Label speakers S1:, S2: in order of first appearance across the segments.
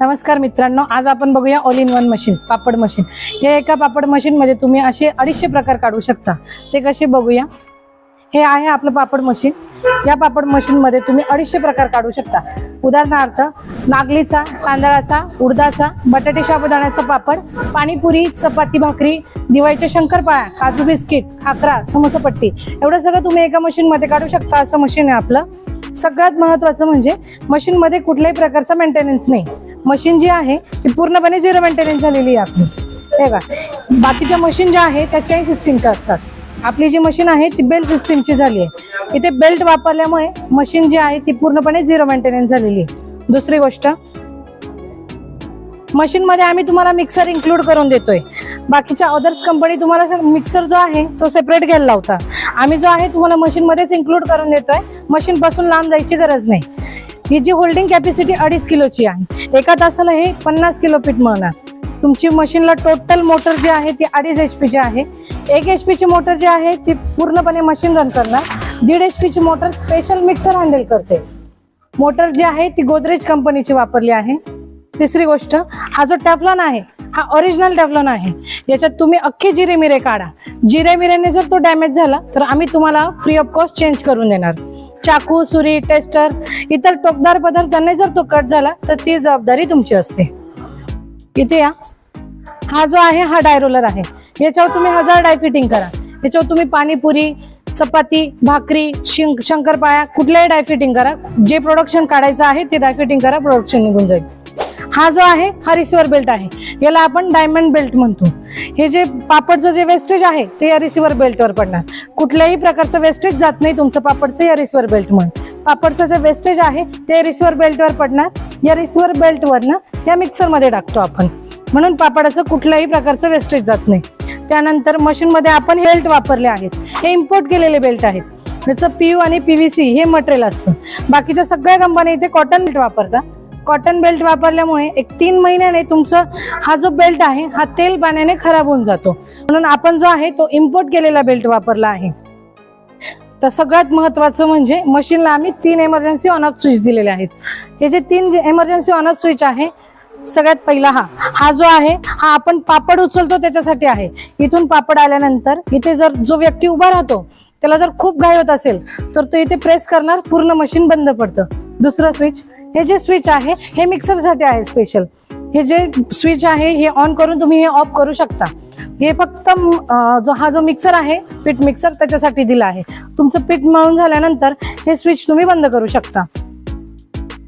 S1: नमस्कार मित्रांनो, आज आपण बघूया all in one machine, papad machine. हे एका पापड मशीन मध्ये तुम्ही असे 250 प्रकार काढू शकता। ते कसे बघूया। हे आहे आपलं पापड मशीन। या पापड मशीन मध्ये तुम्ही 250 प्रकार काढू शकता। उदाहरणार्थ नागलीचा, तांदळाचा, उडदाचा, बटाटे साबुदाण्याचा पापड, पाणीपुरी, चपाती भाकरी, दिवाळीचे शंकरपाळ्या, काजू बिस्किट, खाकरा, समोसापट्टी, एवढं सगळं तुम्ही एका मशीन मध्ये काढू शकता। असं मशीन आहे आपलं। सगळ्यात महत्त्वाचं म्हणजे मशीन मध्ये कुठल्याही प्रकारचा मेंटेनन्स नाही। मशीन जी आहे ती पूर्णपणे झिरो मेंटेनन्स झालेली आहे आपली। हे का बाकीच्या मशीन ज्या आहेत त्या चेन सिस्टीमच्या असतात। आपली जी मशीन आहे ती बेल्ट सिस्टीमची झाली आहे। इथे बेल्ट वापरल्यामुळे मशीन जी आहे ती पूर्णपणे झिरो मेंटेनन्स झालेली आहे। दुसरी गोष्ट, मशीन मध्ये आम्ही तुम्हाला मिक्सर इन्क्लूड करून देतोय। बाकीच्या अदर्स कंपनी तुम्हाला मिक्सर जो आहे तो सेपरेट घ्यायला लावता। आम्ही जो आहे तुम्हाला मशीन मध्येच इन्क्लूड करून देतोय। मशीन पासून लांब जायची गरज नाही। ही जी होल्डिंग कॅपॅसिटी 2.5 किलोची आहे। एका तासाला हे 50 किलो पीठ मळणार। तुमची मशीनला टोटल मोटर जी आहे ती 2.5 HP ची आहे। 1 HP ची मोटर जी आहे ती पूर्णपणे मशीन रन करणार। 1.5 HP ची मोटर स्पेशल मिक्सर हँडल करते। मोटर जी आहे ती गोदरेज कंपनीची वापरली आहे। तिसरी गोष्ट, हा जो टेफ्लॉन आहे हा ओरिजिनल टेफ्लॉन आहे। याच्यात तुम्ही अख्खे जिरे मिरे काढा। जिरे मिरेने जर तो डॅमेज झाला तर आम्ही तुम्हाला फ्री ऑफ कॉस्ट चेंज करून देणार। चाकू, सुरी, टेस्टर, इतर टोकदार पदार्थांनी जर तो कट झाला तर ती जबाबदारी तुमची असते। इथे या, हा जो आहे हा डाय रोलर आहे। याच्यावर तुम्ही 1000 डाय फिटिंग करा। याच्यावर तुम्ही पाणीपुरी, चपाती, भाकरी, शंकरपाळ्या कुठल्याही डाय फिटिंग करा। जे प्रोडक्शन काढायचं आहे ते डाय फिटिंग करा, प्रोडक्शन निघून जाईल। हा जो आहे हा रिसिव्हर बेल्ट आहे। याला आपण डायमंड बेल्ट म्हणतो। हे जे पापडचं जे वेस्टेज आहे ते या रिसिव्हर बेल्टवर पडणार। कुठल्याही प्रकारचं वेस्टेज जात नाही तुमचं पापडचं या रिसिव्हर बेल्टमुळे। पापडचं जे वेस्टेज आहे ते रिसिव्हर बेल्टवर पडणार। या रिसिव्हर बेल्टवरनं या मिक्सर मध्ये टाकतो आपण, म्हणून पापडाचं कुठल्याही प्रकारचं वेस्टेज जात नाही। त्यानंतर मशीन मध्ये आपण बेल्ट वापरले आहेत। हे इम्पोर्ट केलेले बेल्ट आहेत। त्याचं PU आणि PVC हे मटेरियल असतं। बाकीच्या सगळ्या कंपन्या इथे कॉटन बेल्ट वापरतात। कॉटन बेल्ट वापरल्यामुळे एक 3 महिन्याने तुमचं हा जो बेल्ट आहे हा तेल पाण्याने खराब होऊन जातो। म्हणून आपण जो आहे तो इम्पोर्ट केलेला बेल्ट वापरला आहे। तर सगळ्यात महत्त्वाचं म्हणजे मशीनला आम्ही 3 इमर्जन्सी ऑन ऑफ स्विच दिलेले आहेत। हे जे 3 इमर्जन्सी ऑन ऑफ स्विच आहे, सगळ्यात पहिला हा जो आहे हा आपण पापड उचलतो त्याच्यासाठी आहे। इथून पापड आल्यानंतर इथे जर जो व्यक्ती उभा राहतो त्याला जर खूप घाई होत असेल तर तो इथे प्रेस करणार, पूर्ण मशीन बंद पडतं। दुसरं स्विच, हे जे स्विच आहे हे मिक्सर साठी आहे स्पेशल। हे जे स्विच आहे हे ऑन करून तुम्ही हे ऑफ करू शकता। हे फक्त हा जो मिक्सर आहे पीठ मिक्सर त्याच्यासाठी दिला आहे। तुमचं पीठ मळून झाल्यानंतर हे स्विच तुम्ही बंद करू शकता।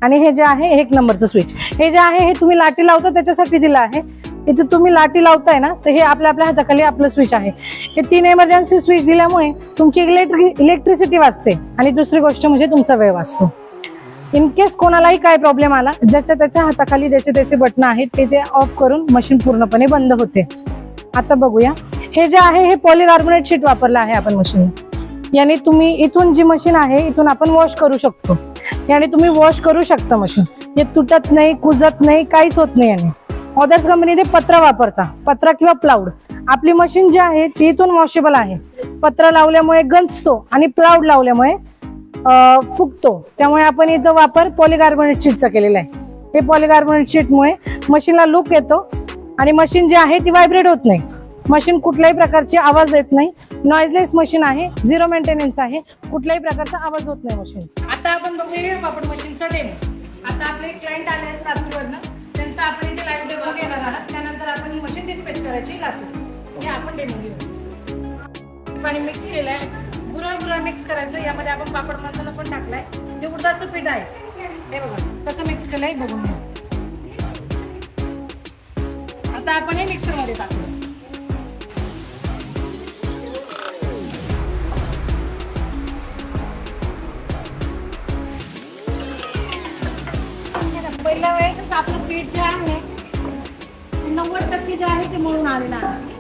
S1: आणि हे जे आहे 1 नंबरचं स्विच, हे जे आहे हे तुम्ही लाटी लावता त्याच्यासाठी दिलं आहे। इथे तुम्ही लाटी लावताय ना तर हे आपल्या हाताखाली आपलं स्विच आहे। हे 3 इमर्जन्सी स्विच दिल्यामुळे तुमची इलेक्ट्रिसिटी वाचते आणि दुसरी गोष्ट म्हणजे तुमचा वेळ वाचतो। इन केस कोणालाही काय प्रॉब्लेम आला, ज्याच्या त्याच्या हाताखाली त्याचे बटन आहेत ते ऑफ करून मशीन पूर्णपणे बंद होते। आता बघूया, हे जे आहे हे पॉलीकार्बोनेट शीट वापरलं आहे आपण मशीन। याने तुम्ही इथून जी मशीन आहे इथून आपण वॉश करू शकतो। याने तुम्ही वॉश करू शकता मशीन। हे तुटत नाही, कुजत नाही, काहीच होत नाही याने। अदर्स कंपनी ते पत्रा वापरता, पत्रा किंवा प्लाउड। आपली मशीन जी आहे ती इथून वॉशेबल आहे। पत्रा लावल्यामुळे गंजतो आणि प्लाउड लावल्यामुळे फुगतो। त्यामुळे आपण इथं वापर पॉलीकार्बोनेट शीटचा केलेला आहे। हे पॉलीकार्बोनेट शीटमुळे मशीनला लुक येतो आणि मशीन जी आहे ती व्हायब्रेट होत नाही। मशीन कुठल्याही प्रकारचे आवाज देत नाही। नॉइजलेस मशीन आहे, झिरो मेंटेनन्स आहे, कुठल्याही प्रकारचा आवाज होत नाही मशीनचा। आता आपण बघूया पापड मशीनचा डेमो। आता आपले क्लायंट आले आहेत लातूरवरनं, त्यांचा आपण इथे लाईव्ह डेमो घेणार आहात। त्यानंतर आपण ही मशीन डिस्पॅच करायची लातूर। हे आपण डेमो घेऊ। पाणी मिक्स केलंय, गुराळ मिक्स करायचं। यामध्ये आपण पापड मसाला पण टाकलाय। हे उडदाचं पीठ आहे, हे बघा कसं मिक्स केलंय बघून घ्या। आता आपण हे मिक्सर मध्ये टाकूया। पहिल्या वेळेस आपलं पीठ जे आहे 90% जे आहे ते मळून आलेलं आहे।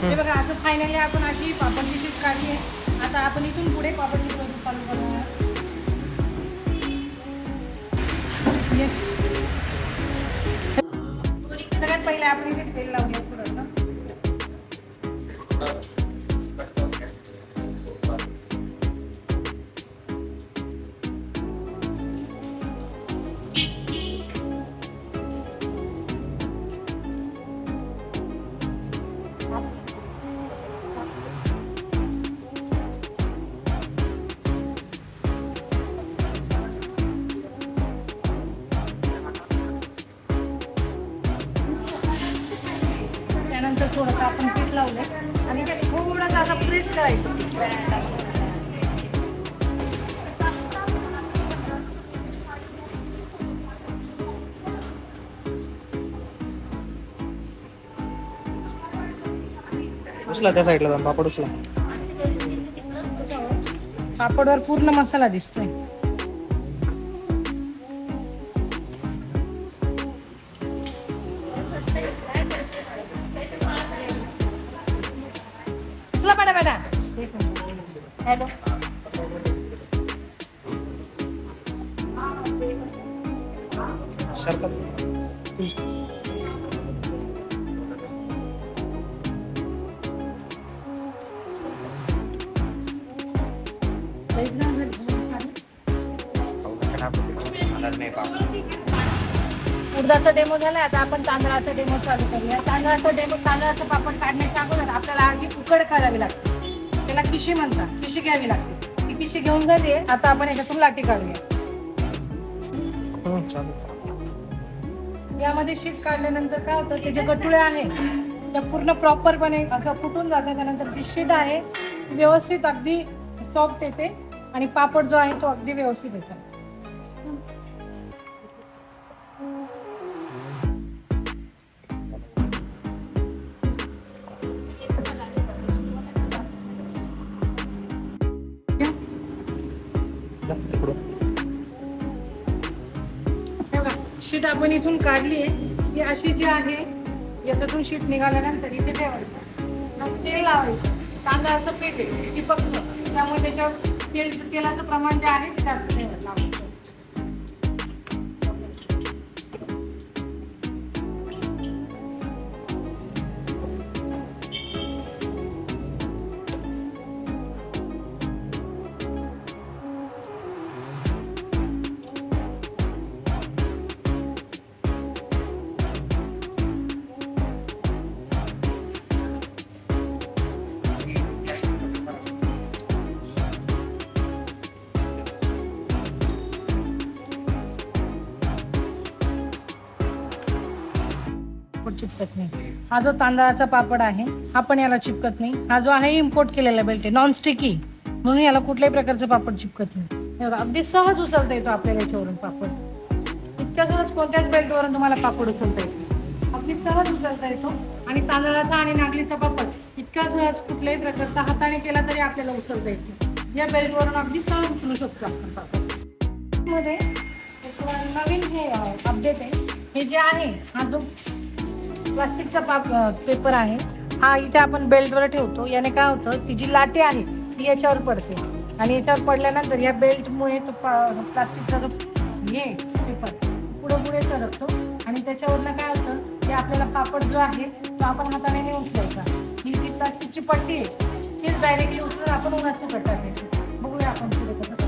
S1: हे बघा असं फायनली आपण अशी पापडची शीट काढली आहे. आता आपण इथून पुढे पापडची प्रोसेस चालू करणार. सगळ्यात पहिले आपण इथे तेल लावूया थोडंसं. त्यानंतर थोडंसं आपण पीठ लावलं आणि ते थोडंसं असं प्रेस करायचं.
S2: उचला त्या साईडला जाऊन पापड उचला.
S1: पापडवर पूर्ण मसाला दिसतोय. उचला बेटा बेटा. हॅलो
S2: सरकार
S1: उडदाचा डेमो झाला. आता आपण तांदळाचा डेमो चालू करूया. तांदळाचं पापड काढण्याच्या अगोदर आपल्याला आधी उकड करावी लागते. त्याला किशी म्हणतात. किशी घ्यावी लागते. ती किशी घेऊन झाली. आता आपण याच्यातून लाटी काढूया. यामध्ये शीट काढल्यानंतर काय होतं, ते जे गटुळे आहेत त्या पूर्ण प्रॉपरपणे असं फुटून जातात. त्यानंतर जी शीट आहे व्यवस्थित अगदी सॉफ्ट येते आणि पापड जो आहे तो अगदी व्यवस्थित येतो. शीट आपण इथून काढली आहे. ही अशी जी आहे याच्यातून शीट निघाल्यानंतर इथे ठेवायचं. मग तेल लावायचं. तांदळाचं पीठ आहे चिपकतं, त्यामुळे त्याच्यावर तेलाचं प्रमाण जे आहे ते जास्त लावायचं. चिपकत नाही. हा जो तांदळाचा पापड आहे हा पण याला चिपकत नाही. हा जो आहे इम्पोर्ट केलेला बेल्ट आहे, नॉन स्टिकी, म्हणून याला कुठल्याही प्रकारचं पापड चिपकत नाही. अगदी सहज उचलता येतो आपल्याला याच्यावरून पापड. इतक्या सहज कोणत्याच बेल्टवरून तुम्हाला पापड उचलता येतो. अगदी सहज उचलता येतो. आणि तांदळाचा आणि नागलीचा पापड इतका सहज कुठल्याही प्रकारचा हाताने केला तरी आपल्याला उचलता येतो. या बेल्टवरून अगदी सहज उचलू शकतो आपण पापड. मध्ये नवीन हे अपडेट आहे. हे जे आहे हा जो प्लास्टिकचा पेपर आहे हा इथे आपण बेल्टवर ठेवतो. याने काय होतं, ती जी लाटी आहे ती याच्यावर पडते आणि याच्यावर पडल्यानंतर या बेल्टमुळे तो प्लास्टिकचा जो हे पेपर पुढे सरकतो आणि त्याच्यावरनं काय होतं, ते आपल्याला पापड जो आहे तो आपण हाताने नाही उचलायचा. ही जी प्लास्टिकची पट्टी आहे तीच डायरेक्टली उचलून आपण उन्हात सुकट टाकायची. बघूया आपण पुढे कसं करायचं.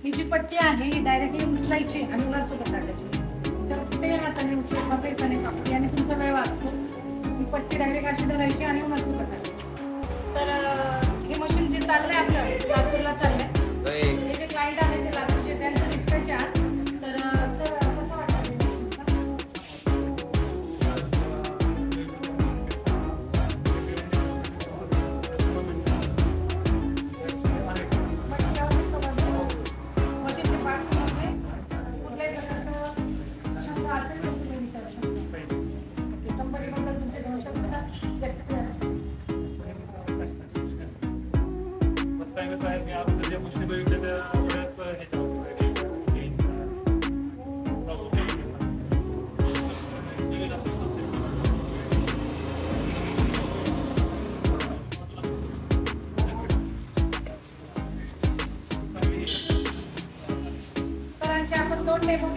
S1: ही जी पट्टी आहे ही डायरेक्टली उचलायची आणि उन्हात सुद्धा टाकायची. जर कुठेही हाताने उचलून बसायचं नाही पट्टी आणि तुमचा वेळ वाचतो. ही पट्टी डायरेक्ट अशी धरायची आणि उन्हात सुद्धा टाकायची. तर हे मशीन जे चाललंय आपलं लातूरला चाललंय, हे जे क्लायंट आहेत ते लातूरचे, त्यांचं डिस्पॅच आहे आज. तर सर कसं वाटतं? मशीनचे पार्ट कुठल्याही प्रकारचं शंका असेल तर तुम्ही विचारू शकता. कंपनीबद्दल तुमचे 2 शब्द व्यक्त करा.
S3: फर्स्ट टाइम कसं आहे, मी अगोदर ज्या गोष्टी बघितल्या त्या बऱ्याच ह्याच्यावर
S1: सरांचे आपण 2 डेमो